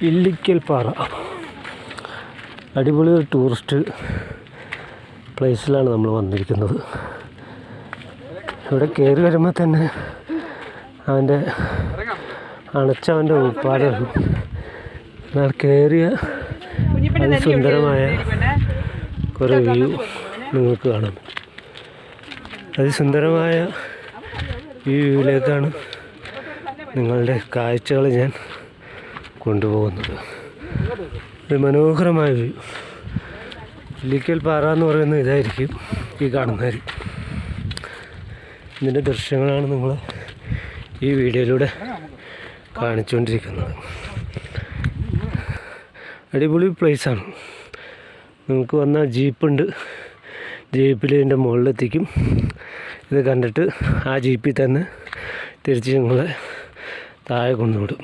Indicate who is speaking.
Speaker 1: ഇല്ലിക്കൽ പാറ അടിപൊളി ഒരു ടൂറിസ്റ്റ് പ്ലേസിലാണ് നമ്മൾ വന്നിരിക്കുന്നത്. ഇവിടെ കയറി വരുമ്പോൾ തന്നെ അവൻ്റെ അണച്ചവൻ്റെ ഉപ്പാടാണ്. എന്നാൽ കയറിയ അതിസുന്ദരമായ കുറേ വ്യൂ നിങ്ങൾക്ക് കാണാം. അതിസുന്ദരമായ ഈ വ്യൂവിലേക്കാണ് നിങ്ങളുടെ കാഴ്ചകൾ ഞാൻ കൊണ്ടുപോകുന്നത്. ഒരു മനോഹരമായ വ്യൂ. ഇല്ലിക്കൽ പാറ എന്ന് പറയുന്നത് ഇതായിരിക്കും, ഈ കാണുന്നതായിരിക്കും. ഇതിൻ്റെ ദൃശ്യങ്ങളാണ് നിങ്ങൾ ഈ വീഡിയോയിലൂടെ കാണിച്ചുകൊണ്ടിരിക്കുന്നത്. അടിപൊളി പ്ലേസാണ്. നിങ്ങൾക്ക് വന്നാൽ ജീപ്പുണ്ട്, ജീപ്പിൽ ഇതിൻ്റെ മുകളിലെത്തിക്കും. ഇത് കണ്ടിട്ട് ആ ജീപ്പിൽ തന്നെ തിരിച്ച് നിങ്ങളെ താഴെ കൊണ്ടുവിടും.